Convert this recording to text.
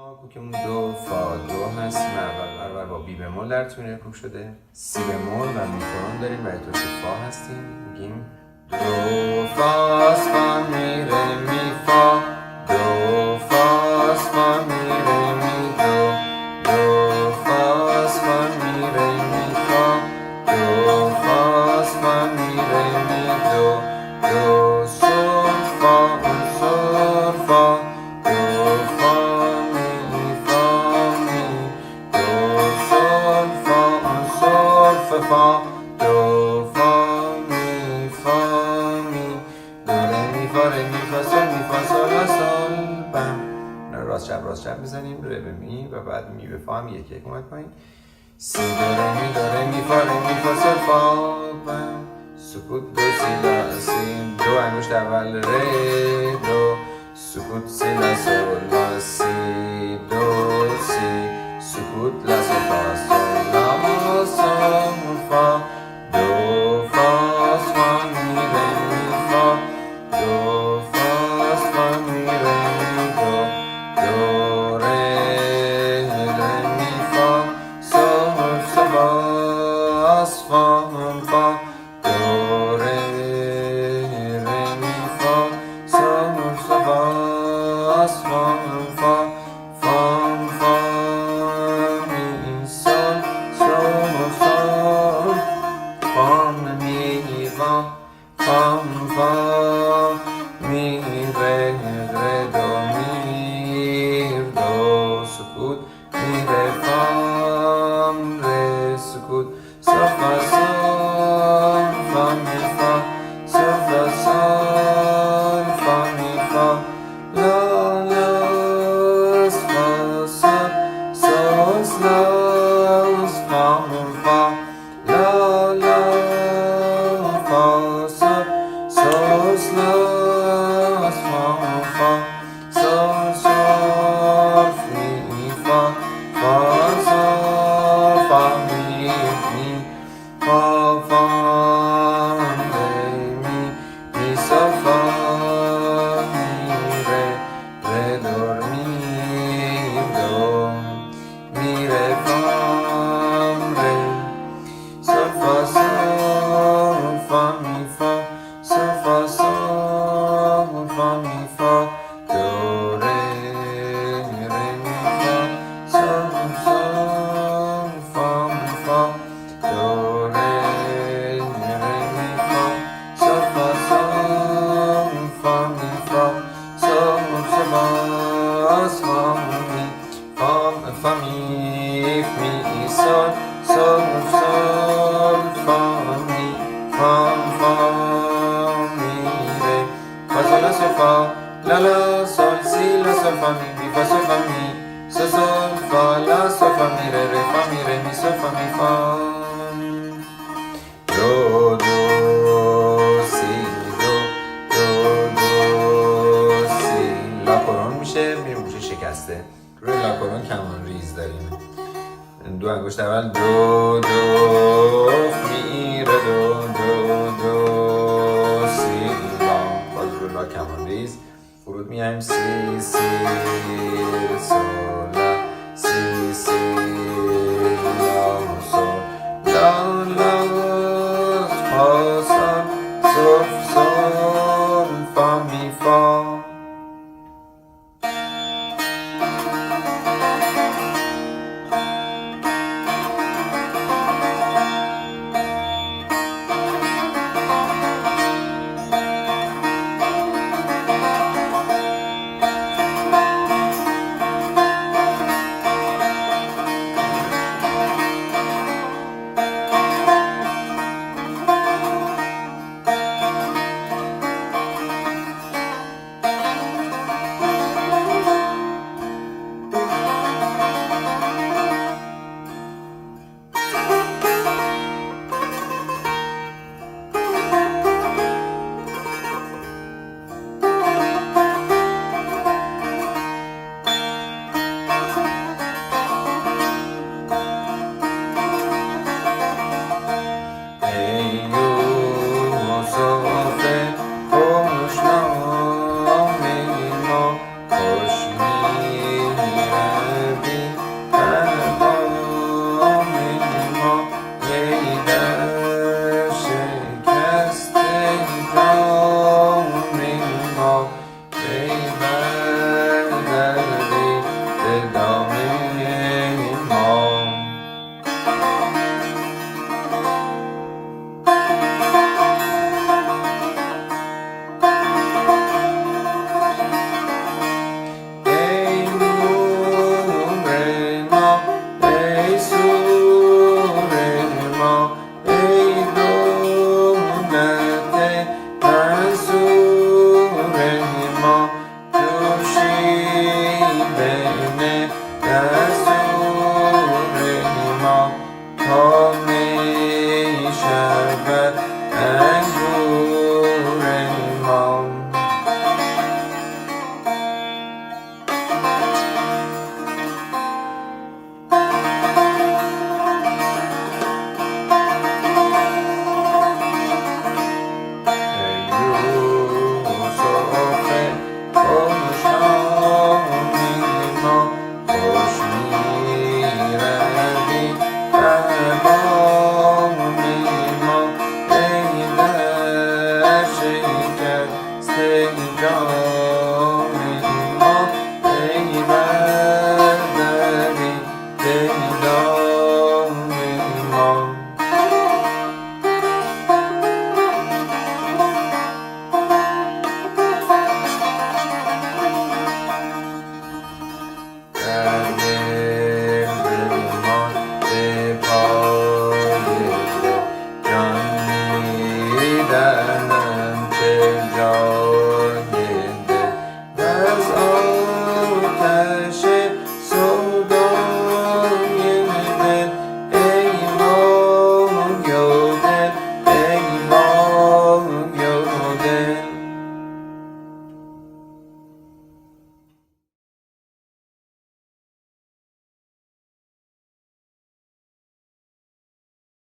کوکمون دو فا دو هست، اول برابر با بی بمول در تون رکوب شده، سی بمول و میکرون داریم، برای توش فا هستیم، میگیم دو فا فا می ره می فا، دو فا فا می ره می دو، دو فا فا می ره می فا، دو فا فا می ره می دو، دو سول فا اون سول فا، دو فا می فا می، دو سول فا اون سول فا، دو فا می فا می، دو ره می فا ره می فا سول می فا سول لا سول بم. راست چپ میزنیم، ره به می و بعد می به فا هم یکی یک اومد پایین، سی دو ره می فا ره می فا سول فا بم، سکوت دو سی لا سی، دو انگشت اول ره دو، سکوت سی لا سول لا سی دو سی، سکوت لا سول فا سول لا سول فا، دو فا فا می ره می فا، دو فا فا می ره می دو، دو ره می فا سول فا فا فا، دو ره می فا سول فا فا فا فا می سول سول سول فا می فا فا می ره ره دو می دو، سکوت می ره فا ره سکوت سول فا سول فا می فا سول فا سول فا می فا لا لا فا سول سول لا فا فا لا لا فا سول سول لا فا فا سول سول می فا فا سول فا می می فا فا می می سول فا می ره ره دو می دو می ره فا ره سول فا سول فا می فا سول فا سول فا می فا، دو ره ره می فا سول سول فا می فا، دو ره ره می فا سول فا سول فا می فا سول فا می فا می می سول سول سول فا می فا می ره فا سول لا سول فا لا لا سول سی لا سول فا می فا سول فا می سول سول فا لا سول فا می ره ره فا می ره می سول فا می فا دو دو سی دو دو دو سی، لا کرون میشه، میریم گوشه شکسته، روی لا کرون کمان ریز داریم، دو انگشت اول دو دو می ره دو دو دو سی لا، باز روی لا کمان ریز فرود میایم، سی سی سول لا سی سی لا سول لا لا فا سول سول فا می فا. ها